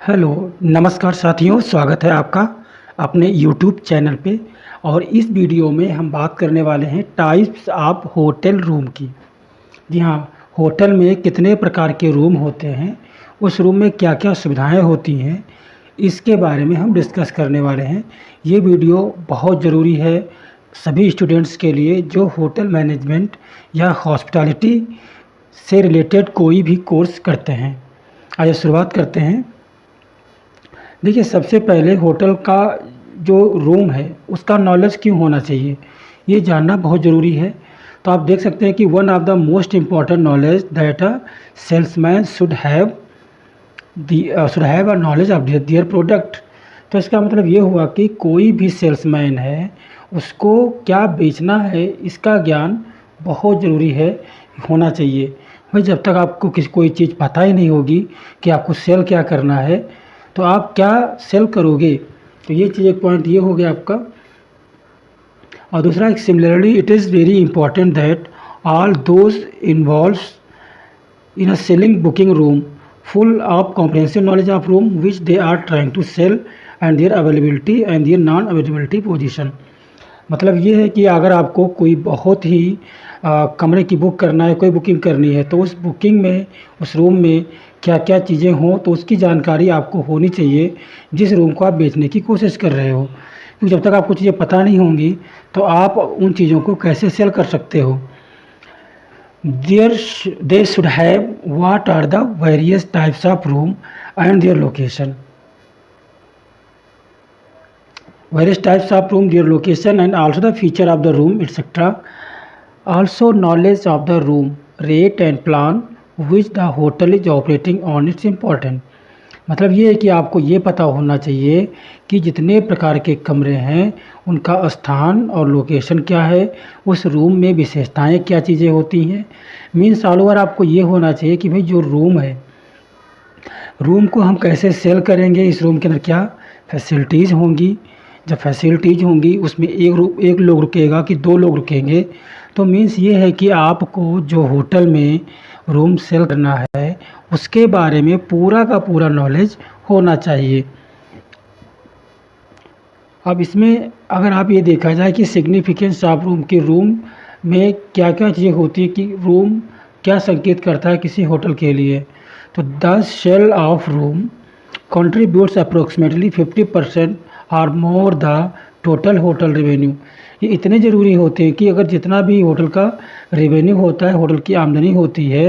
Hello, नमस्कार साथियों, स्वागत है आपका अपने यूट्यूब चैनल पे। और इस वीडियो में हम बात करने वाले हैं टाइप्स ऑफ होटल रूम की। जी हाँ, होटल में कितने प्रकार के रूम होते हैं, उस रूम में क्या क्या सुविधाएं होती हैं, इसके बारे में हम डिस्कस करने वाले हैं। ये वीडियो बहुत ज़रूरी है सभी स्टूडेंट्स के लिए जो होटल मैनेजमेंट या हॉस्पिटैलिटी से रिलेटेड कोई भी कोर्स करते हैं। आइए शुरुआत करते हैं। देखिए, सबसे पहले होटल का जो रूम है उसका नॉलेज क्यों होना चाहिए, ये जानना बहुत ज़रूरी है। तो आप देख सकते हैं कि one of the most important knowledge that a salesman should have a knowledge of their product. तो इसका मतलब ये हुआ कि कोई भी सेल्समैन है उसको क्या बेचना है इसका ज्ञान बहुत ज़रूरी है, होना चाहिए। भाई, जब तक आपको किसी कोई चीज़ पता ही नहीं होगी कि आपको सेल क्या करना है तो आप क्या सेल करोगे। तो ये चीज़ एक पॉइंट ये हो गया आपका। और दूसरा, एक similarly it is very important that all those involves in a selling booking room full of comprehensive knowledge of room which they are trying to sell and their availability and their non availability position। मतलब ये है कि अगर आपको कोई बहुत ही कमरे की बुक करना है, कोई बुकिंग करनी है, तो उस बुकिंग में उस रूम में क्या क्या चीज़ें हों तो उसकी जानकारी आपको होनी चाहिए जिस रूम को आप बेचने की कोशिश कर रहे हो। क्योंकि जब तक आपको चीज़ें पता नहीं होंगी तो आप उन चीज़ों को कैसे सेल कर सकते हो। They should have what are the various types of room and their location. Various types of room, their location, and also the feature of the room, etc. Also, knowledge of the room, rate and plan which the hotel is operating on, it's important। मतलब ये है कि आपको ये पता होना चाहिए कि जितने प्रकार के कमरे हैं उनका स्थान और लोकेशन क्या है, उस रूम में विशेषताएं क्या चीज़ें होती हैं। मीन्स ऑल ओवर आपको ये होना चाहिए कि भाई जो रूम है, रूम को हम कैसे सेल करेंगे, इस रूम के अंदर क्या फैसिलिटीज़ होंगी। जब फैसिलिटीज़ होंगी उसमें एक लोग रुकेगा कि दो लोग रुकेंगे। तो मीन्स ये है कि आपको जो होटल में रूम सेल करना है उसके बारे में पूरा का पूरा नॉलेज होना चाहिए। अब इसमें अगर आप ये देखा जाए कि सिग्निफिकेंस ऑफ रूम, की रूम में क्या क्या चीज़ें होती है, कि रूम क्या संकेत करता है किसी होटल के लिए। तो the sale of room contributes approximately 50% और more the total hotel revenue. ये इतने ज़रूरी होते हैं कि अगर जितना भी होटल का रेवेन्यू होता है, होटल की आमदनी होती है,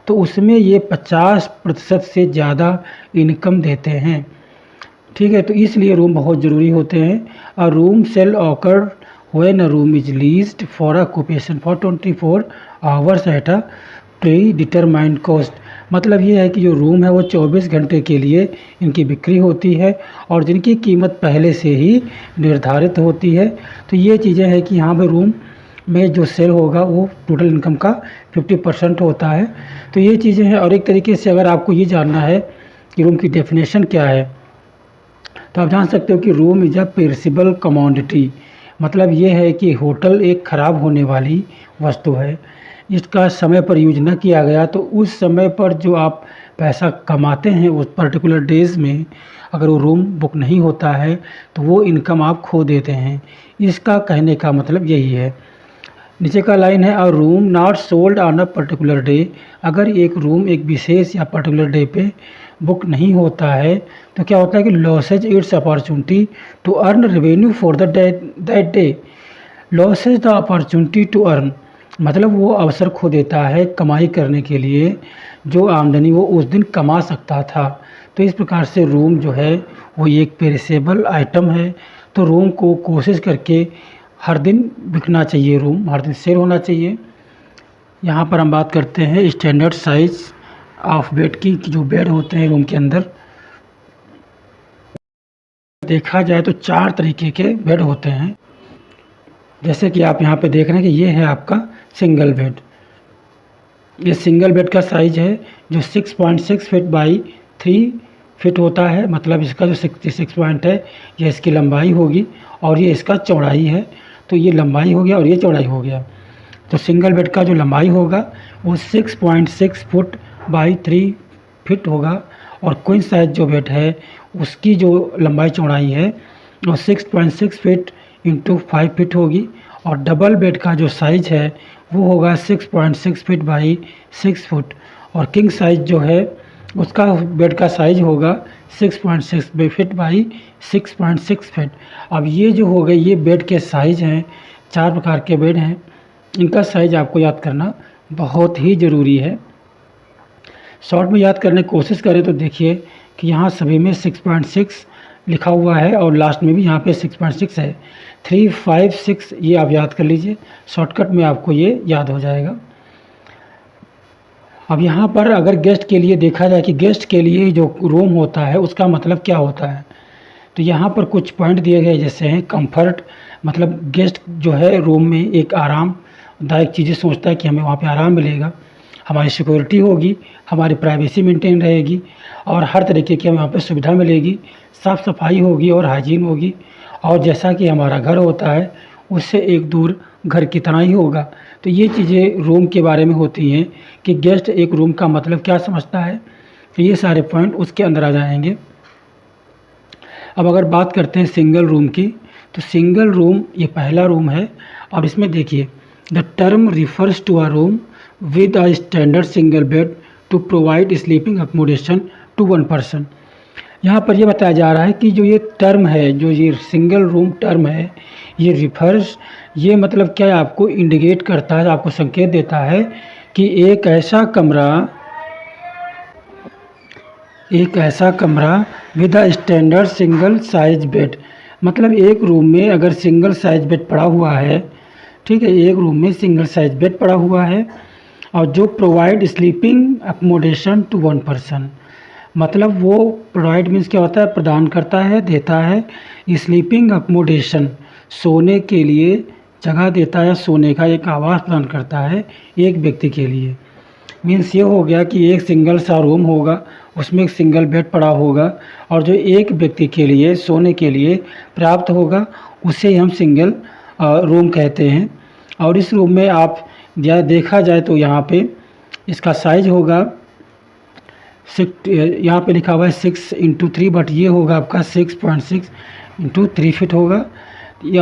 तो उसमें ये 50% से ज़्यादा इनकम देते हैं। ठीक है, तो इसलिए रूम बहुत ज़रूरी होते हैं। A room sale occur when a room is leased for occupation for 24 hours at a predetermined cost. मतलब ये है कि जो रूम है वो 24 घंटे के लिए इनकी बिक्री होती है और जिनकी कीमत पहले से ही निर्धारित होती है। तो ये चीज़ें हैं कि यहाँ पर रूम में जो सेल होगा वो टोटल इनकम का 50% होता है। तो ये चीज़ें हैं। और एक तरीके से अगर आपको ये जानना है कि रूम की डेफिनेशन क्या है, तो आप जान सकते हो कि room is a perishable commodity. मतलब ये है कि होटल एक ख़राब होने वाली वस्तु है, इसका समय पर यूज न किया गया तो उस समय पर जो आप पैसा कमाते हैं उस पर्टिकुलर डेज़ में, अगर वो रूम बुक नहीं होता है तो वो इनकम आप खो देते हैं। इसका कहने का मतलब यही है। नीचे का लाइन है, अ room not sold on a particular day. अगर एक रूम एक विशेष या पर्टिकुलर डे पे बुक नहीं होता है तो क्या होता है कि losses it's opportunity to earn revenue for the that day. Losses the opportunity to earn, मतलब वो अवसर खो देता है कमाई करने के लिए, जो आमदनी वो उस दिन कमा सकता था। तो इस प्रकार से रूम जो है वो एक पेरिसेबल आइटम है। तो रूम को कोशिश करके हर दिन बिकना चाहिए, रूम हर दिन सेल होना चाहिए। यहाँ पर हम बात करते हैं स्टैंडर्ड साइज़ ऑफ बेड की, कि जो बेड होते हैं रूम के अंदर। देखा जाए तो 4 तरीके के बेड होते हैं। जैसे कि आप यहाँ पे देख रहे हैं कि ये है आपका सिंगल बेड। ये सिंगल बेड का साइज़ है जो 6.6 फीट बाई 3 फीट होता है। मतलब इसका जो 66 पॉइंट है ये इसकी लंबाई होगी और ये इसका चौड़ाई है। तो ये लंबाई हो गया और ये चौड़ाई हो गया। तो सिंगल बेड का जो लंबाई होगा वो 6.6 फुट बाई 3 फिट होगा और क्वीन साइज जो बेड है उसकी जो लंबाई चौड़ाई है वो 6.6 फीट इंटू 5 फीट होगी और डबल बेड का जो साइज़ है वो होगा 6.6 फीट बाई 6 फुट और किंग साइज जो है उसका बेड का साइज होगा 6.6 फीट बाई 6.6 फीट। अब ये जो हो गए ये बेड के साइज हैं, 4 प्रकार के बेड हैं, इनका साइज आपको याद करना बहुत ही ज़रूरी है। शॉर्ट में याद करने की कोशिश करें तो देखिए कि यहाँ सभी में 6.6 लिखा हुआ है और लास्ट में भी यहाँ पे 6.6 है। 3, 5, 6 ये आप याद कर लीजिए, शॉर्टकट में आपको ये याद हो जाएगा। अब यहाँ पर अगर गेस्ट के लिए देखा जाए कि गेस्ट के लिए जो रूम होता है उसका मतलब क्या होता है, तो यहाँ पर कुछ पॉइंट दिए गए जैसे हैं कंफर्ट, मतलब गेस्ट जो है रूम में एक आरामदायक चीज़ें सोचता है कि हमें वहाँ पे आराम मिलेगा, हमारी सिक्योरिटी होगी, हमारी प्राइवेसी मेंटेन रहेगी और हर तरीके की हमें वहाँ पे सुविधा मिलेगी, साफ़ सफाई होगी और हाइजीन होगी और जैसा कि हमारा घर होता है उससे एक दूर घर की तरह ही होगा। तो ये चीज़ें रूम के बारे में होती हैं कि गेस्ट एक रूम का मतलब क्या समझता है, तो ये सारे पॉइंट उसके अंदर आ जाएंगे। अब अगर बात करते हैं सिंगल रूम की, तो सिंगल रूम ये पहला रूम है और इसमें देखिए the term refers to a room with a standard single bed to provide sleeping accommodation to one person. यहाँ पर ये बताया जा रहा है कि जो ये टर्म है, जो ये सिंगल रूम टर्म है, ये रिफर्स, ये मतलब क्या है, आपको इंडिकेट करता है, आपको संकेत देता है कि एक ऐसा कमरा with a standard single size bed, मतलब एक रूम में अगर सिंगल साइज बेड पड़ा हुआ है, ठीक है, एक रूम में सिंगल साइज बेड पड़ा हुआ है और जो provide sleeping accommodation to one person, मतलब वो प्रोवाइड मीन्स क्या होता है, प्रदान करता है, देता है स्लीपिंग अकोमोडेशन, सोने के लिए जगह देता है, सोने का एक आवास प्रदान करता है एक व्यक्ति के लिए। मीन्स ये हो गया कि एक सिंगल सा रूम होगा, उसमें एक सिंगल बेड पड़ा होगा और जो एक व्यक्ति के लिए सोने के लिए पर्याप्त होगा उसे हम सिंगल रूम कहते हैं। और इस रूम में आप देखा जाए तो यहाँ पे इसका साइज होगा यहाँ पे लिखा हुआ है 6x3, बट ये होगा आपका 6.6x3 फीट होगा।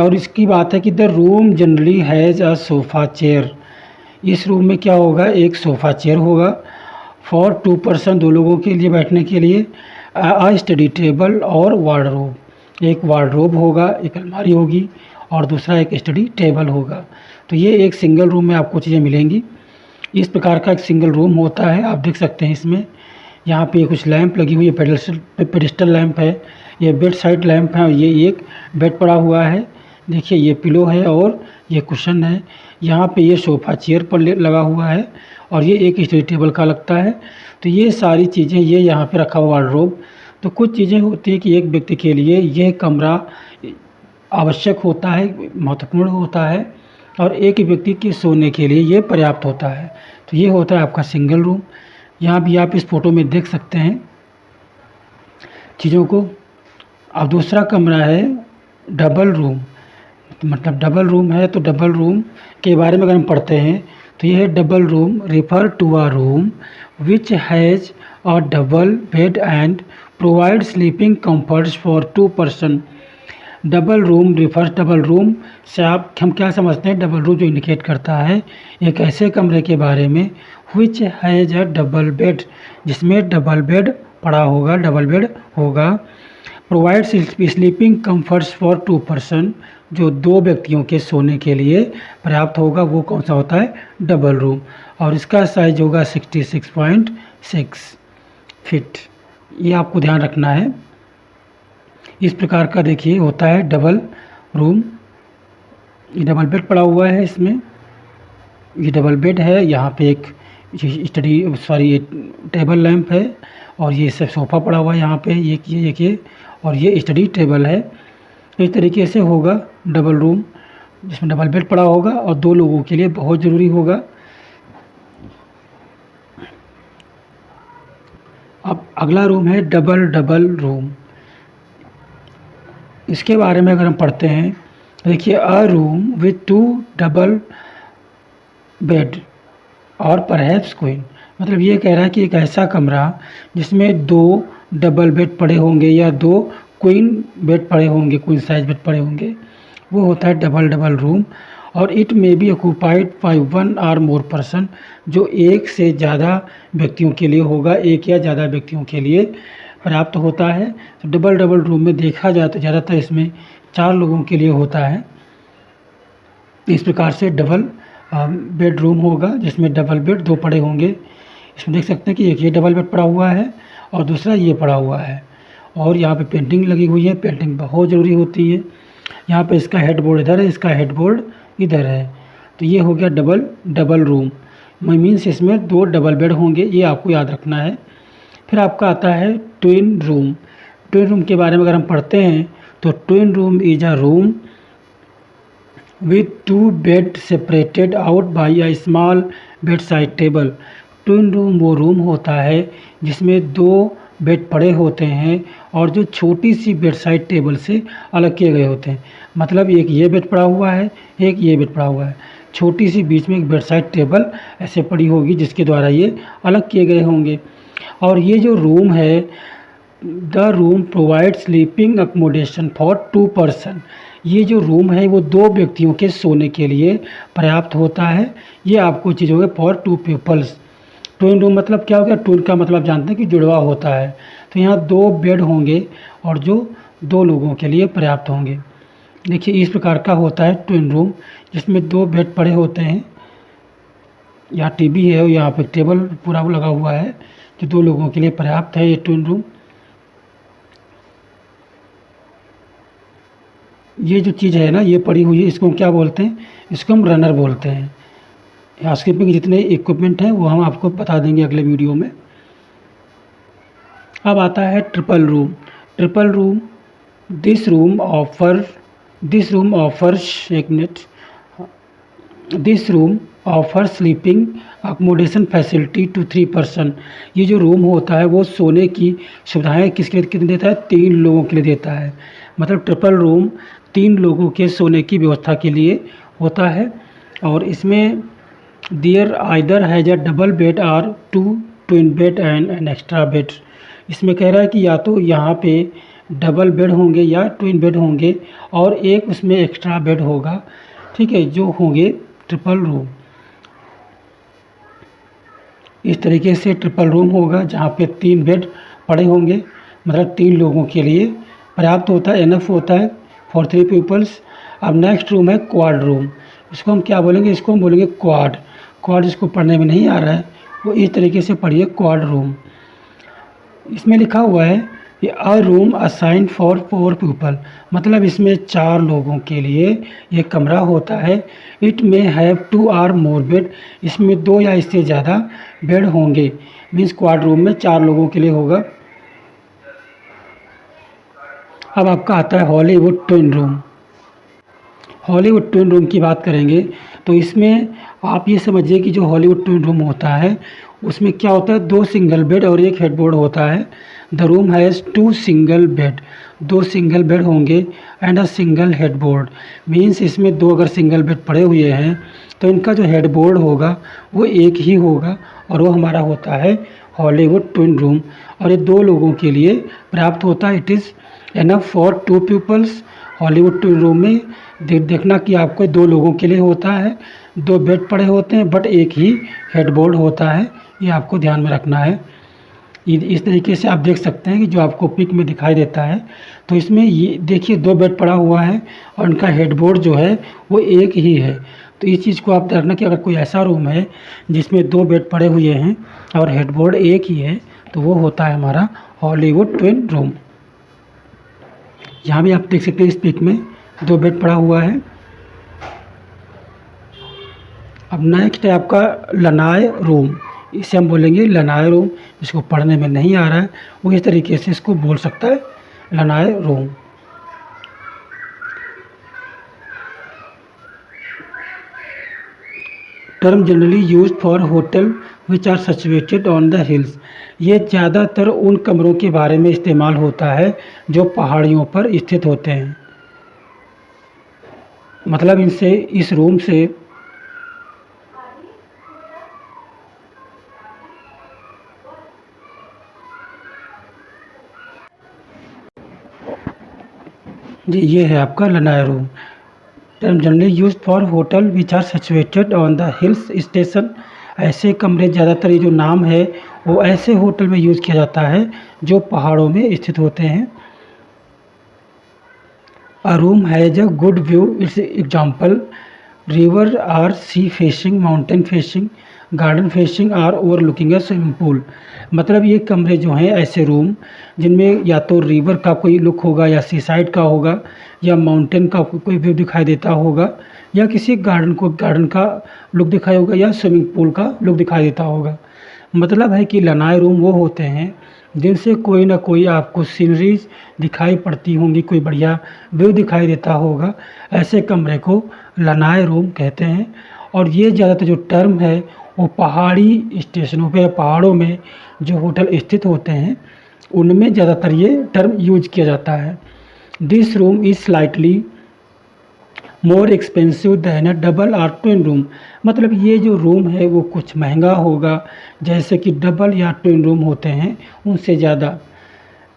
और इसकी बात है कि the room generally has a sofa chair, इस रूम में क्या होगा, एक सोफ़ा चेयर होगा फॉर 2 पर्सन, 2 लोगों के लिए बैठने के लिए, स्टडी टेबल और वार्डरोब, एक वार्डरोब होगा, एक अलमारी होगी और दूसरा एक स्टडी टेबल होगा। तो ये एक सिंगल रूम में आपको चीज़ें मिलेंगी। इस प्रकार का एक सिंगल रूम होता है। आप देख सकते हैं इसमें यहाँ पे कुछ लैंप लगी हुई है, पेडिस्टल लैंप है, ये बेड साइड लैंप है और ये एक बेड पड़ा हुआ है, देखिए ये पिलो है और ये कुशन है, यहाँ पे ये सोफ़ा चेयर पर लगा हुआ है और ये एक स्टडी टेबल का लगता है। तो ये सारी चीज़ें, ये यहाँ पे रखा हुआ वार्डरोब। तो कुछ चीज़ें होती हैं कि एक व्यक्ति के लिए यह कमरा आवश्यक होता है, महत्वपूर्ण होता है और एक व्यक्ति के सोने के लिए ये पर्याप्त होता है। तो ये होता है आपका सिंगल रूम। यहाँ भी आप इस फ़ोटो में देख सकते हैं चीज़ों को। अब दूसरा कमरा है डबल रूम, मतलब डबल रूम है, तो डबल रूम के बारे में अगर हम पढ़ते हैं तो ये है double room refer to a room which has a double bed and provide sleeping comforts for 2 person. Double room refers, double room से हम क्या समझते हैं, डबल रूम जो इंडिकेट करता है एक ऐसे कमरे के बारे में विच हैज़ अ डबल बेड, जिसमें डबल बेड पड़ा होगा, डबल बेड होगा, provide sleeping comforts for 2 person, जो 2 व्यक्तियों के सोने के लिए पर्याप्त होगा, वो कौन सा होता है, डबल रूम। और इसका साइज होगा 66.6 फीट, ये आपको ध्यान रखना है। इस प्रकार का देखिए होता है डबल रूम। ये डबल बेड पड़ा हुआ है, इसमें ये डबल बेड है, यहाँ पे एक ये टेबल लैंप है और ये सब सोफ़ा पड़ा हुआ है यहाँ पे, ये और ये स्टडी टेबल है। इस तरीके से होगा डबल रूम, जिसमें डबल बेड पड़ा होगा और 2 लोगों के लिए बहुत ज़रूरी होगा। अब अगला रूम है डबल रूम। इसके बारे में अगर हम पढ़ते हैं, देखिए अ रूम विथ 2 डबल बेड और परहैप्स क्वीन, मतलब ये कह रहा है कि एक ऐसा कमरा जिसमें 2 डबल बेड पड़े होंगे या 2 क्वीन बेड पड़े होंगे, क्वीन साइज़ बेड पड़े होंगे, वो होता है डबल रूम। और it may be occupied by 1 और मोर पर्सन, जो एक से ज़्यादा व्यक्तियों के लिए होगा, एक या ज़्यादा व्यक्तियों के लिए पर्याप्त होता है। तो डबल रूम में देखा जाए तो ज़्यादातर इसमें 4 लोगों के लिए होता है। इस प्रकार से डबल बेडरूम होगा जिसमें डबल बेड 2 पड़े होंगे। इसमें देख सकते हैं कि एक ये डबल बेड पड़ा हुआ है और दूसरा ये पड़ा हुआ है। और यहाँ पे पेंटिंग लगी हुई है, पेंटिंग बहुत ज़रूरी होती है। यहाँ पे इसका हेडबोर्ड इधर है, इसका हेडबोर्ड इधर है। तो ये हो गया डबल रूम। मीन्स इसमें 2 डबल बेड होंगे, ये आपको याद रखना है। फिर आपका आता है ट्विन रूम। ट्विन रूम के बारे में अगर हम पढ़ते हैं तो twin room is a room with 2 bed separated out by a small bedside table। Twin room वो रूम होता है जिसमें 2 बेड पड़े होते हैं और जो छोटी सी बेड साइड टेबल से अलग किए गए होते हैं। मतलब एक ये बेड पड़ा हुआ है, एक ये बेड पड़ा हुआ है, छोटी सी बीच में एक बेड साइड टेबल ऐसे पड़ी होगी जिसके द्वारा ये अलग किए गए होंगे। और ये जो रूम है, the room provide sleeping accommodation for 2 person. ये जो रूम है वो 2 व्यक्तियों के सोने के लिए पर्याप्त होता है। ये आपको चीज़ होगा फॉर 2 पीपल्स। ट्विन रूम मतलब क्या हो गया? ट्विन का मतलब जानते हैं कि जुड़वा होता है। तो यहाँ 2 बेड होंगे और जो 2 लोगों के लिए पर्याप्त होंगे। देखिए इस प्रकार का होता है ट्विन रूम, जिसमें 2 बेड पड़े होते हैं। यहाँ टीवी है और यहाँ पे टेबल पूरा लगा हुआ है, जो 2 लोगों के लिए पर्याप्त है ये ट्विन रूम। ये जो चीज़ है ना, ये पड़ी हुई है, इसको हम क्या बोलते हैं? इसको हम रनर बोलते हैं। हाउसकीपिंग के जितने इक्विपमेंट हैं वो हम आपको बता देंगे अगले वीडियो में। अब आता है triple room. Triple room, this room offers एक minute, this room offer sleeping accommodation facility to 3 person. ये जो रूम होता है वो सोने की सुविधाएं किसके लिए कितने देता है? 3 लोगों के लिए देता है। मतलब ट्रिपल रूम 3 लोगों के सोने की व्यवस्था के लिए होता है। और इसमें there either has a double bed और 2 twin bed and an extra bed. इसमें कह रहा है कि या तो यहाँ पे डबल बेड होंगे या ट्विन बेड होंगे और एक उसमें एक्स्ट्रा बेड होगा, ठीक है, जो होंगे ट्रिपल रूम। इस तरीके से ट्रिपल रूम होगा जहाँ पे 3 बेड पड़े होंगे, मतलब 3 लोगों के लिए पर्याप्त होता है, एनफ होता है फॉर 3 पीपल्स। अब नेक्स्ट रूम है क्वाड रूम। इसको हम क्या बोलेंगे? इसको हम बोलेंगे क्वाड। क्वाड जिसको पढ़ने में नहीं आ रहा है वो इस तरीके से पढ़िए, क्वाड रूम। इसमें लिखा हुआ है कि अ रूम असाइन फॉर 4 पीपल, मतलब इसमें 4 लोगों के लिए ये कमरा होता है। इट मे हैव 2 और मोर बेड, इसमें 2 या इससे ज़्यादा बेड होंगे। मीन्स क्वाड रूम में 4 लोगों के लिए होगा। अब आपका आता है Hollywood twin room. Hollywood twin room की बात करेंगे तो इसमें आप ये समझिए कि जो हॉलीवुड ट्विन रूम होता है उसमें क्या होता है? 2 सिंगल बेड और एक हेडबोर्ड होता है। The room has 2 single bed, 2 single bed होंगे and a single headboard. Means इसमें 2 अगर सिंगल बेड पड़े हुए हैं तो इनका जो हेडबोर्ड होगा वो एक ही होगा और वो हमारा होता है हॉलीवुड ट्विन रूम। और ये 2 लोगों के लिए पर्याप्त होता है। It is enough for 2 peoples. Hollywood twin room में देखना कि आपको 2 लोगों के लिए होता है, 2 बेड पड़े होते हैं बट एक ही हेडबोर्ड होता है, ये आपको ध्यान में रखना है। इस तरीके से आप देख सकते हैं कि जो आपको पिक में दिखाई देता है तो इसमें ये देखिए 2 बेड पड़ा हुआ है और उनका हेडबोर्ड जो है वो एक ही है। तो इस चीज़ को आप ध्यान रखना कि अगर कोई ऐसा रूम है जिसमें 2 बेड पड़े हुए हैं और हेडबोर्ड एक ही है तो वो होता है हमारा हॉलीवुड ट्विन रूम। यहाँ भी आप देख सकते हैं इस पिक में 2 बेड पड़ा हुआ है। अब नेक्स्ट है आपका लनाय रूम। इसे हम बोलेंगे लनाय रूम। जिसको पढ़ने में नहीं आ रहा है वो इस तरीके से इसको बोल सकता है, lanai room. Term generally used for hotel which are situated on the hills. ये ज़्यादातर उन कमरों के बारे में इस्तेमाल होता है जो पहाड़ियों पर स्थित होते हैं। मतलब इनसे इस रूम से जी, ये है आपका lanai room. Term generally used for hotel which are situated on the hills station. ऐसे कमरे, ज़्यादातर ये जो नाम है वो ऐसे होटल में यूज़ किया जाता है जो पहाड़ों में स्थित होते हैं। A room has a good view. Its example: river or sea facing, mountain facing, garden facing are overlooking है स्विमिंग पूल। मतलब ये कमरे जो हैं ऐसे रूम जिनमें या तो रिवर का कोई लुक होगा या सी साइड का होगा या माउंटेन का कोई व्यू दिखाई देता होगा या किसी गार्डन का लुक दिखाई होगा या स्विमिंग पूल का लुक दिखाई देता होगा। मतलब है कि लनाए रूम वो होते हैं जिनसे कोई ना कोई आपको सीनरीज दिखाई पड़ती होंगी, कोई बढ़िया व्यू दिखाई देता होगा। ऐसे कमरे को लनाए रूम कहते हैं। और ये ज़्यादातर जो टर्म है वो पहाड़ी स्टेशनों पे या पहाड़ों में जो होटल स्थित होते हैं उनमें ज़्यादातर ये टर्म यूज किया जाता है। This room is slightly more expensive than a double और ट्विन रूम। मतलब ये जो रूम है वो कुछ महंगा होगा जैसे कि डबल या ट्विन रूम होते हैं उनसे ज़्यादा।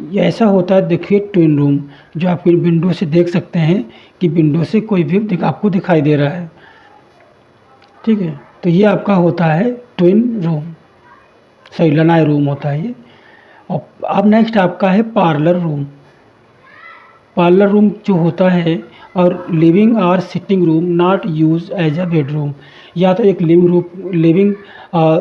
ये ऐसा होता है, देखिए ट्विन रूम जो आप विंडो से देख सकते हैं कि विंडो से कोई भी आपको दिखाई दे रहा है, ठीक है। तो ये आपका होता है ट्विन रूम, सही लनाए रूम होता है ये। और अब नेक्स्ट आपका है पार्लर रूम। पार्लर रूम जो होता है और लिविंग और sitting room not use as a bedroom. या तो एक लिविंग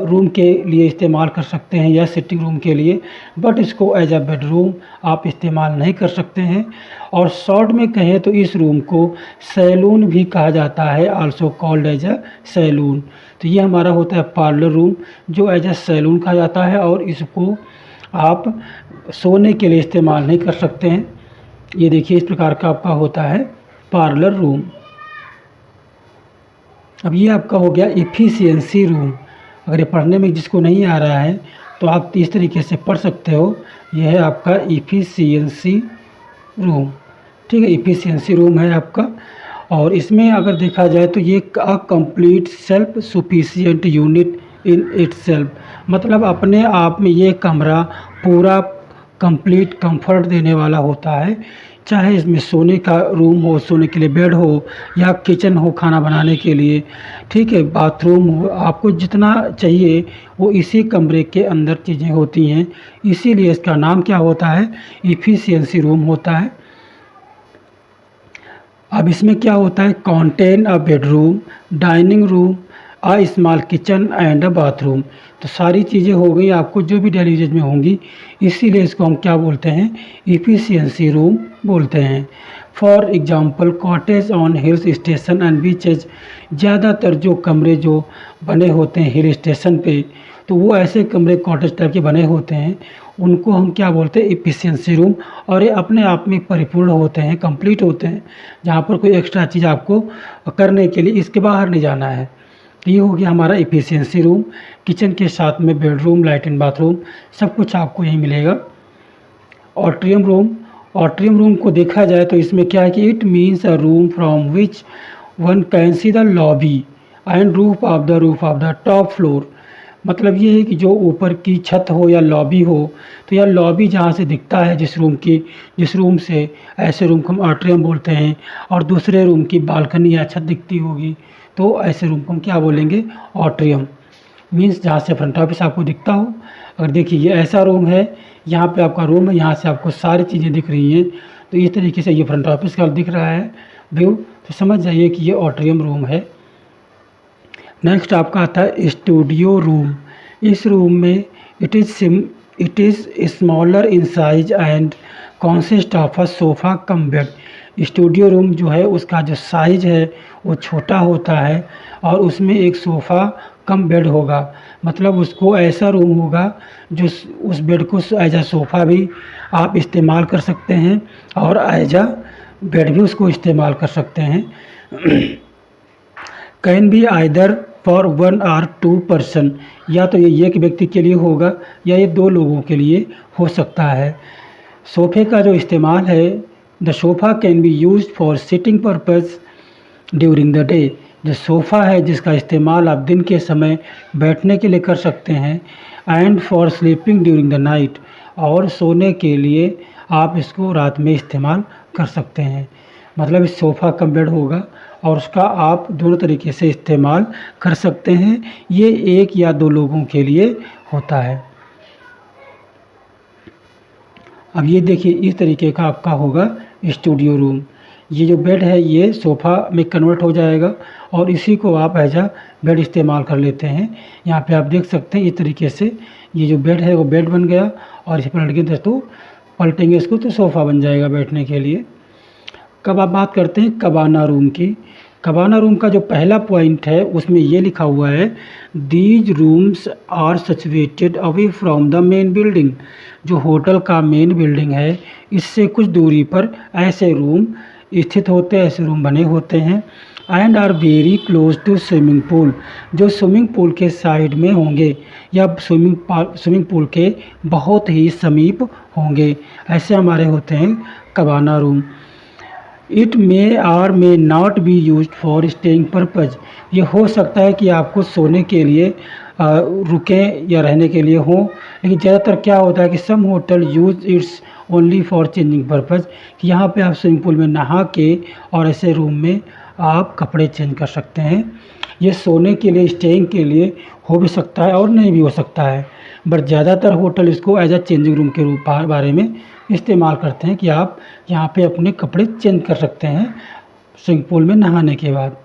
रूम के लिए इस्तेमाल कर सकते हैं या सिटिंग रूम के लिए, बट इसको एज अ बेडरूम आप इस्तेमाल नहीं कर सकते हैं। और शॉर्ट में कहें तो इस रूम को सैलून भी कहा जाता है, also called as a saloon. तो ये हमारा होता है पार्लर रूम जो एज अ सैलून कहा जाता है और इसको आप सोने के लिए इस्तेमाल नहीं कर सकते हैं। ये देखिए इस प्रकार का आपका होता है पार्लर रूम। अब ये आपका हो गया इफ़िशियंसी रूम। अगर ये पढ़ने में जिसको नहीं आ रहा है तो आप इस तरीके से पढ़ सकते हो, यह है आपका इफ़िशियंसी रूम, ठीक है। इफ़िशियंसी रूम है आपका। और इसमें अगर देखा जाए तो ये a complete self sufficient unit in itself. मतलब अपने आप में ये कमरा पूरा कंप्लीट कंफर्ट देने वाला होता है। चाहे इसमें सोने का रूम हो, सोने के लिए बेड हो, या किचन हो खाना बनाने के लिए, ठीक है, बाथरूम हो, आपको जितना चाहिए वो इसी कमरे के अंदर चीज़ें होती हैं। इसीलिए इसका नाम क्या होता है, इफ़िशियंसी रूम होता है। अब इसमें क्या होता है, contain a bedroom, dining room, a small kitchen and a bathroom. तो सारी चीज़ें हो गई आपको जो भी डेली यूजेज में होंगी, इसीलिए इसको हम क्या बोलते हैं, इफ़िशियंसी रूम बोलते हैं। For example cottage on hills station and beaches. ज़्यादातर जो कमरे जो बने होते हैं हिल स्टेशन पे, तो वो ऐसे कमरे कॉटेज टाइप के बने होते हैं, उनको हम क्या बोलते हैं, इफ़िशियंसी रूम। और ये अपने आप में परिपूर्ण होते हैं, कंप्लीट होते हैं, जहाँ पर कोई एक्स्ट्रा चीज़ आपको करने के लिए इसके बाहर नहीं जाना है। ये हो गया हमारा इफ़िशियंसी रूम। किचन के साथ में बेडरूम, लैट्रिन, बाथरूम सब कुछ आपको यहीं मिलेगा। ऑट्रियम रूम, ऑट्रियम रूम को देखा जाए तो इसमें क्या है कि it means a room from which one can see the lobby and roof of the top floor. मतलब ये है कि जो ऊपर की छत हो या लॉबी हो, तो यह लॉबी जहाँ से दिखता है जिस रूम से, ऐसे रूम को हम आट्रियम बोलते हैं। और दूसरे रूम की बालकनी या छत दिखती होगी तो ऐसे रूम को हम क्या बोलेंगे, ऑट्रियम। मीन्स जहाँ से फ्रंट ऑफिस आपको दिखता हो। अगर देखिए ये ऐसा रूम है, यहाँ पे आपका रूम है, यहाँ से आपको सारी चीज़ें दिख रही हैं, तो इस तरीके से ये फ्रंट ऑफिस का दिख रहा है व्यू, तो समझ जाइए कि ये ऑट्रियम रूम है। नेक्स्ट आपका आता है स्टूडियो रूम। इस रूम में it is smaller in size and consist of a sofa cum bed. Studio room जो है उसका जो साइज है वो छोटा होता है और उसमें एक सोफ़ा कम बेड होगा। मतलब उसको ऐसा रूम होगा जो उस बेड को एज आ सोफ़ा भी आप इस्तेमाल कर सकते हैं और एज आ बेड भी उसको इस्तेमाल कर सकते हैं। Can be either for one और टू पर्सन। या तो ये एक व्यक्ति के लिए होगा या ये दो लोगों के लिए हो सकता है। सोफ़े का जो इस्तेमाल है, the sofa can be used for sitting purpose during the day. जो सोफ़ा है जिसका इस्तेमाल आप दिन के समय बैठने के लिए कर सकते हैं, and for sleeping during the night, और सोने के लिए आप इसको रात में इस्तेमाल कर सकते हैं। मतलब इस सोफ़ा कम बेड होगा और उसका आप दोनों तरीके से इस्तेमाल कर सकते हैं। ये 1 या 2 लोगों के लिए होता है। अब ये देखिए इस तरीके का आपका होगा स्टूडियो रूम। ये जो बेड है ये सोफ़ा में कन्वर्ट हो जाएगा और इसी को आप एज अ बेड इस्तेमाल कर लेते हैं। यहाँ पे आप देख सकते हैं इस तरीके से ये जो बेड है वो बेड बन गया और इसे पलटेंगे तो पलटेंगे इसको तो सोफ़ा बन जाएगा बैठने के लिए। कब आप बात करते हैं कबाना रूम की। कबाना रूम का जो पहला पॉइंट है उसमें ये लिखा हुआ है these rooms are situated away from the main building. जो होटल का मेन बिल्डिंग है इससे कुछ दूरी पर ऐसे रूम स्थित होते हैं, ऐसे रूम बने होते हैं। And are very close to swimming pool. जो स्विमिंग पूल के साइड में होंगे या स्विमिंग पूल के बहुत ही समीप होंगे, ऐसे हमारे होते हैं cabana room. It may or may not be use for staying purpose. ये हो सकता है कि आपको सोने के लिए रुकें या रहने के लिए हों, लेकिन ज़्यादातर क्या होता है कि some hotel use its only for changing purpose, कि यहाँ पे आप स्विमिंग पूल में नहा के और ऐसे रूम में आप कपड़े चेंज कर सकते हैं। ये सोने के लिए स्टेइंग के लिए हो भी सकता है और नहीं भी हो सकता है, बट ज़्यादातर होटल इसको एज अ चेंजिंग रूम के रूप बारे में इस्तेमाल करते हैं कि आप यहाँ पे अपने कपड़े चेंज कर सकते हैं स्विमिंग पूल में नहाने के बाद।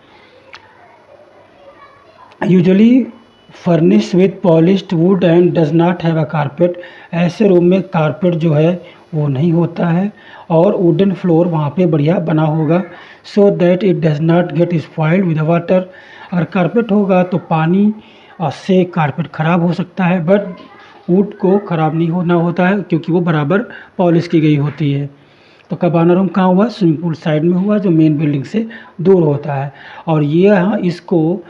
Usually furnish with polished would and does not have a carpet. ऐसे रूम में कारपेट जो है वो नहीं होता है और वुडन फ्लोर वहाँ पे बढ़िया बना होगा so that it does not gate spoiled with water. अगर कारपेट होगा तो पानी से कारपेट ख़राब हो सकता है, बट वुड को ख़राब नहीं होना होता है क्योंकि वो बराबर पॉलिश की गई होती है। तो कबाना रूम कहाँ हुआ? स्विमिंग पूल साइड में हुआ जो मेन बिल्डिंग से दूर होता है। और ये यहाँ इसको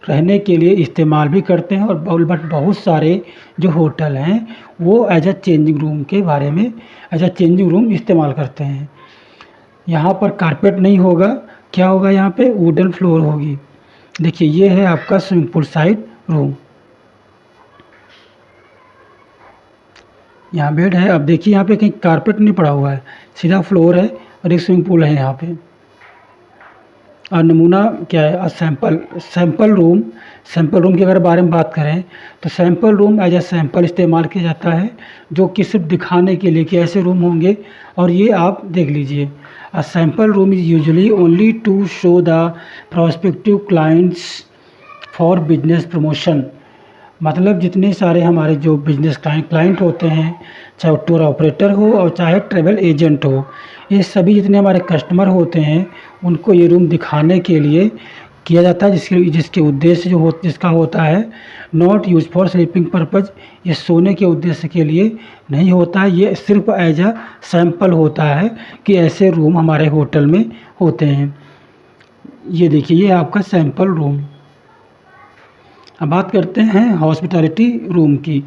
रहने के लिए इस्तेमाल भी करते हैं और बट बहुत सारे जो होटल हैं वो एज अ चेंजिंग रूम के बारे में एज अ चेंजिंग रूम इस्तेमाल करते हैं। यहाँ पर कारपेट नहीं होगा, क्या होगा यहाँ पे? वुडन फ्लोर होगी। देखिए ये है आपका स्विमिंग पूल साइड रूम। यहाँ बेड है। अब देखिए यहाँ पे कहीं कारपेट नहीं पड़ा हुआ है, सीधा फ्लोर है और एक स्विमिंग पूल है यहाँ पे। और नमूना क्या है? सैंपल रूम के अगर बारे में बात करें तो sample room as a sample इस्तेमाल किया जाता है जो कि सिर्फ दिखाने के लिए कि ऐसे रूम होंगे। और ये आप देख लीजिए, a sample room is usually only to show the prospective clients for business promotion. मतलब जितने सारे हमारे जो बिजनेस क्लाइंट होते हैं, चाहे वो टूर ऑपरेटर हो और चाहे ट्रैवल एजेंट हो, ये सभी जितने हमारे कस्टमर होते हैं उनको ये रूम दिखाने के लिए किया जाता है, जिसके उद्देश्य जिसका होता है not use for sleeping purpose. ये सोने के उद्देश्य के लिए नहीं होता है, ये सिर्फ एज अ सैंपल होता है कि ऐसे रूम हमारे होटल में होते हैं। ये देखिए ये आपका सैंपल रूम। अब बात करते हैं हॉस्पिटैलिटी रूम की।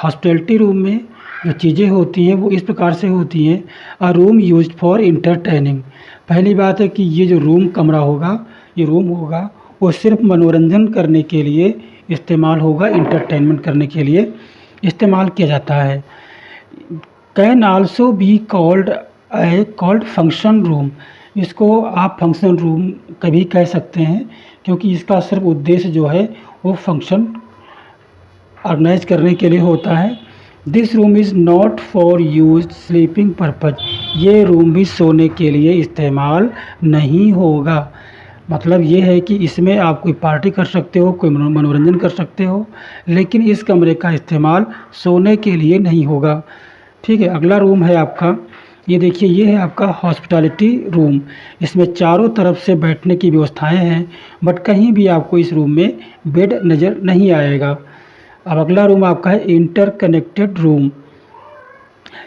हॉस्पिटैलिटी रूम में जो चीज़ें होती हैं वो इस प्रकार से होती हैं। A room used for entertaining. पहली बात है कि ये जो कमरा होगा, ये रूम होगा, वो सिर्फ मनोरंजन करने के लिए इस्तेमाल होगा, इंटरटेनमेंट करने के लिए इस्तेमाल किया जाता है। Can also be called function room. इसको आप फंक्शन रूम कभी कह सकते हैं क्योंकि इसका सिर्फ उद्देश्य जो है वो फंक्शन ऑर्गेनाइज करने के लिए होता है। This room is not for use sleeping purpose. ये रूम भी सोने के लिए इस्तेमाल नहीं होगा। मतलब ये है कि इसमें आप कोई पार्टी कर सकते हो, कोई मनोरंजन कर सकते हो, लेकिन इस कमरे का इस्तेमाल सोने के लिए नहीं होगा। ठीक है, अगला रूम है आपका, ये देखिए ये है आपका हॉस्पिटैलिटी रूम। इसमें चारों तरफ से बैठने की व्यवस्थाएं हैं, बट कहीं भी आपको इस रूम में बेड नज़र नहीं आएगा। अब अगला रूम आपका है इंटरकनेक्टेड रूम।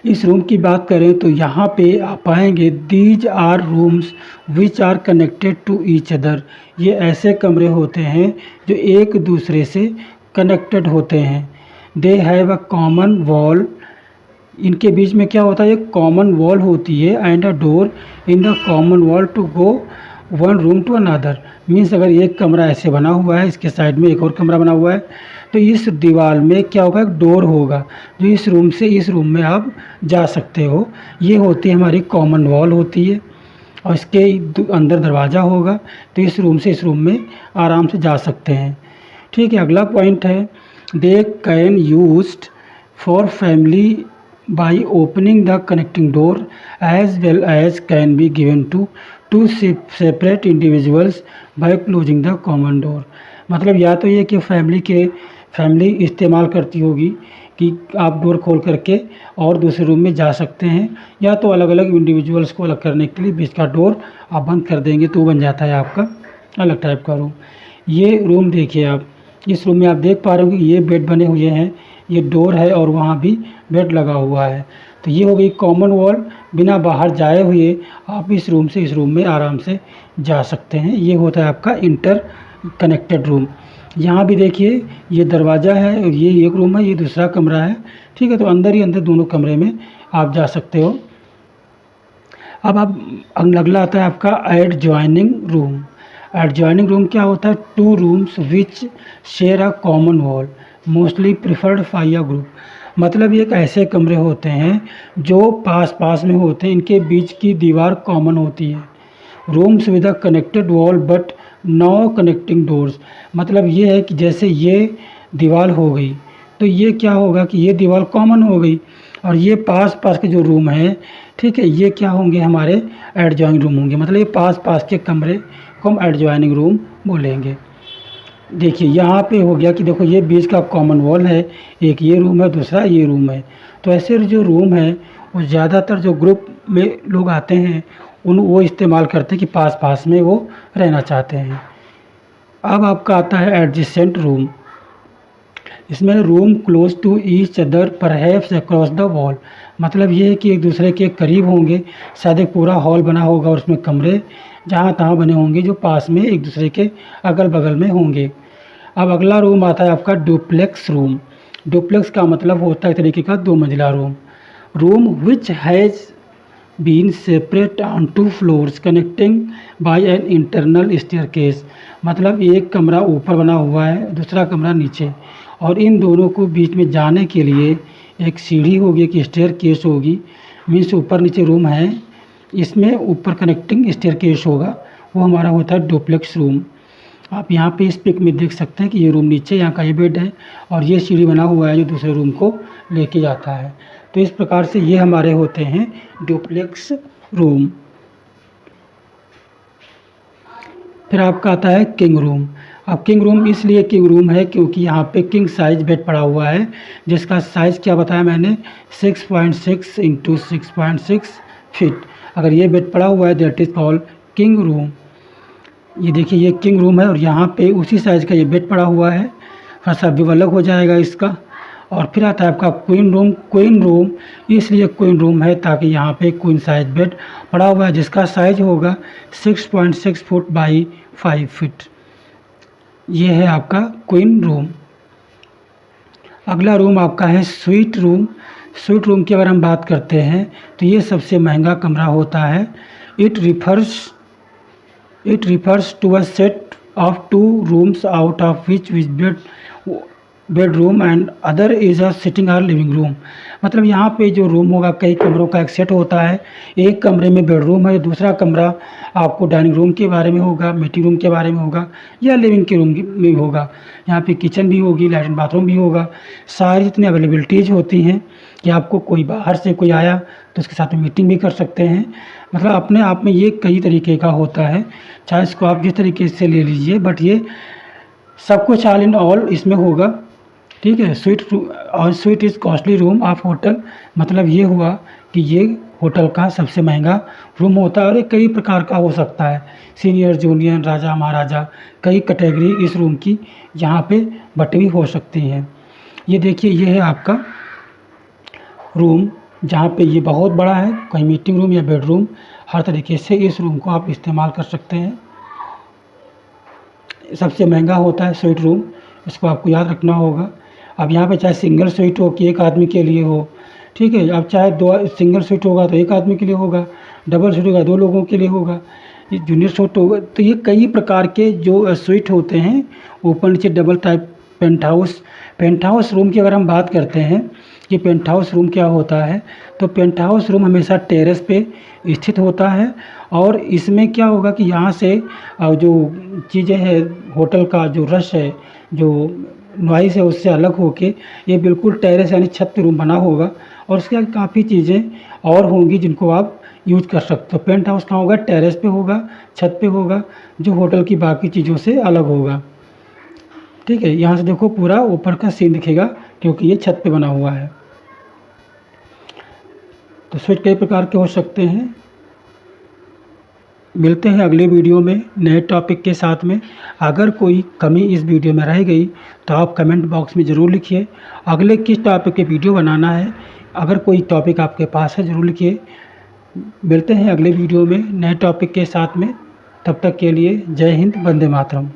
इस रूम की बात करें तो यहाँ पे आप पाएंगे these are rooms which are connected to each other. ये ऐसे कमरे होते हैं जो एक दूसरे से कनेक्टेड होते हैं। They have a common wall. इनके बीच में क्या होता है? एक कॉमन वॉल होती है and a door in the common wall to go one room to another. Means अगर एक कमरा ऐसे बना हुआ है, इसके साइड में एक और कमरा बना हुआ है, तो इस दीवार में क्या होगा, एक डोर होगा जो इस रूम से इस रूम में आप जा सकते हो। ये होती है हमारी कॉमन वॉल होती है, और इसके अंदर दरवाज़ा होगा, तो इस रूम से इस रूम में आराम से जा सकते हैं। ठीक है, अगला पॉइंट है, they can used for family by opening the connecting door as well as can be given to two separate individuals by closing the common door. मतलब या तो ये कि फैमिली इस्तेमाल करती होगी कि आप डोर खोल करके और दूसरे रूम में जा सकते हैं, या तो अलग अलग इंडिविजुअल्स को अलग करने के लिए बीच का डोर आप बंद कर देंगे तो बन जाता है आपका अलग टाइप का रूम। ये रूम देखिए आप, इस रूम में आप देख पा रहे हो कि ये बेड बने हुए हैं, ये डोर है और वहाँ भी बेड लगा हुआ है। तो ये हो गई कॉमन वॉल, बिना बाहर जाए हुए आप इस रूम से इस रूम में आराम से जा सकते हैं। ये होता है आपका इंटर कनेक्टेड रूम। यहाँ भी देखिए ये दरवाज़ा है और ये एक रूम है, ये दूसरा कमरा है। ठीक है, तो अंदर ही अंदर दोनों कमरे में आप जा सकते हो। अब अगला आता है आपका एडजॉइनिंग रूम। एडजॉइनिंग रूम क्या होता है, two rooms which share a common wall mostly preferred by a group. मतलब ये एक ऐसे कमरे होते हैं जो पास पास में होते हैं, इनके बीच की दीवार कॉमन होती है। Rooms with a connected wall but no connecting doors. मतलब ये है कि जैसे ये दीवार हो गई तो ये क्या होगा कि ये दीवार कॉमन हो गई, और ये पास पास के जो रूम है, ठीक है, ये क्या होंगे, हमारे एडजॉइनिंग रूम होंगे। मतलब ये पास पास के कमरे को हम एडजॉइनिंग रूम बोलेंगे। देखिए यहाँ पे हो गया कि देखो ये बीच का कॉमन वॉल है, एक ये रूम है, दूसरा ये रूम है। तो ऐसे जो रूम है वो ज़्यादातर जो ग्रुप में लोग आते हैं वो इस्तेमाल करते हैं कि पास पास में वो रहना चाहते हैं। अब आपका आता है एडजेसेंट रूम। इसमें room close to each other perhaps across the wall. मतलब ये है कि एक दूसरे के करीब होंगे, शायद एक पूरा हॉल बना होगा और उसमें कमरे जहाँ तहाँ बने होंगे जो पास में एक दूसरे के अगल बगल में होंगे। अब अगला रूम आता है आपका डुप्लेक्स रूम। डुप्लेक्स का मतलब होता है एक तरीके का 2 मंजिला room. Room which has been separate on 2 floors connecting by an internal staircase. मतलब एक कमरा ऊपर बना हुआ है, दूसरा कमरा नीचे, और इन दोनों को बीच में जाने के लिए एक सीढ़ी होगी, एक स्टेयरकेस होगी। मीन्स ऊपर नीचे रूम है, इसमें ऊपर कनेक्टिंग स्टेयरकेस होगा, वो हमारा होता है डुप्लेक्स रूम। आप यहाँ पे इस पिक में देख सकते हैं कि ये रूम नीचे, यहाँ का ये बेड है और ये सीढ़ी बना हुआ है जो दूसरे रूम को लेके जाता है। तो इस प्रकार से ये हमारे होते हैं डुप्लेक्स रूम। फिर आपका आता है किंग रूम। अब किंग रूम इसलिए किंग रूम है क्योंकि यहाँ पे किंग साइज बेड पड़ा हुआ है, जिसका साइज़ क्या बताया मैंने, 6.6 इंटू 6.6 फीट। अगर ये बेड पड़ा हुआ है that is called king room. ये देखिए ये किंग रूम है और यहाँ पे उसी साइज़ का ये बेड पड़ा हुआ है, थोड़ा सा व्यू अलग हो जाएगा इसका। और फिर आता है आपका क्वीन रूम। क्वीन रूम इसलिए क्वीन रूम है ताकि यहाँ पे क्वीन साइज बेड पड़ा हुआ है जिसका साइज होगा 6.6 फुट बाई 5 फीट। ये है आपका क्वीन रूम। अगला रूम आपका है स्वीट रूम। स्वीट रूम की अगर हम बात करते हैं तो ये सबसे महंगा कमरा होता है। It refers to a set of 2 rooms out of which bedroom and other is a sitting or living room। मतलब यहाँ पे जो रूम होगा कई कमरों का एक सेट होता है। एक कमरे में बेडरूम है, दूसरा कमरा आपको डाइनिंग रूम के बारे में होगा, मीटिंग रूम के बारे में होगा या लिविंग के रूम में होगा। यहाँ पे किचन भी होगी, लैट्रिन बाथरूम भी होगा। सारी जितनी अवेलेबिलिटीज़ होती हैं कि आपको कोई बाहर से कोई आया तो उसके साथ में मीटिंग भी कर सकते हैं। मतलब अपने आप में ये कई तरीके का होता है, चाहे इसको आप जिस तरीके से ले लीजिए, बट ये सब कुछ ऑल इन ऑल इसमें होगा। ठीक है, sweet is costly room of hotel. मतलब ये हुआ कि ये होटल का सबसे महंगा रूम होता है और ये कई प्रकार का हो सकता है, सीनियर जूनियर राजा महाराजा, कई कैटेगरी इस रूम की यहाँ पे बटी हुई हो सकती हैं। ये देखिए ये है आपका रूम जहाँ पे ये बहुत बड़ा है, कहीं मीटिंग रूम या बेडरूम, हर तरीके से इस रूम को आप इस्तेमाल कर सकते हैं। सबसे महंगा होता है स्वीट रूम, इसको आपको याद रखना होगा। अब यहाँ पे चाहे सिंगल स्वीट हो कि एक आदमी के लिए हो, ठीक है, अब चाहे 2 सिंगल स्वीट होगा तो एक आदमी के लिए होगा, डबल स्वीट होगा 2 लोगों के लिए होगा। ये जूनियर सूट होगा। तो ये कई प्रकार के जो स्वीट होते हैं, ऊपर नीचे double type penthouse room की अगर हम बात करते हैं कि पेंट हाउस रूम क्या होता है, तो पेंट हाउस रूम हमेशा टेरेस पे स्थित होता है। और इसमें क्या होगा कि यहाँ से जो चीज़ें हैं, होटल का जो रश है, जो नॉइज़ है, उससे अलग होके ये बिल्कुल टेरेस यानी छत पे रूम बना होगा। और उसके आगे काफ़ी चीज़ें और होंगी जिनको आप यूज कर सकते हो। पेंट हाउस कहाँ होगा? टेरेस पे होगा, छत पे होगा, जो होटल की बाकी चीज़ों से अलग होगा। ठीक है, यहाँ से देखो पूरा ऊपर का सीन दिखेगा क्योंकि ये छत पे बना हुआ है। तो स्विच कई प्रकार के हो सकते हैं। मिलते हैं अगले वीडियो में नए टॉपिक के साथ में। अगर कोई कमी इस वीडियो में रह गई तो आप कमेंट बॉक्स में ज़रूर लिखिए। अगले किस टॉपिक पे वीडियो बनाना है, अगर कोई टॉपिक आपके पास है ज़रूर लिखिए। मिलते हैं अगले वीडियो में नए टॉपिक के साथ में। तब तक के लिए जय हिंद, वंदे मातरम।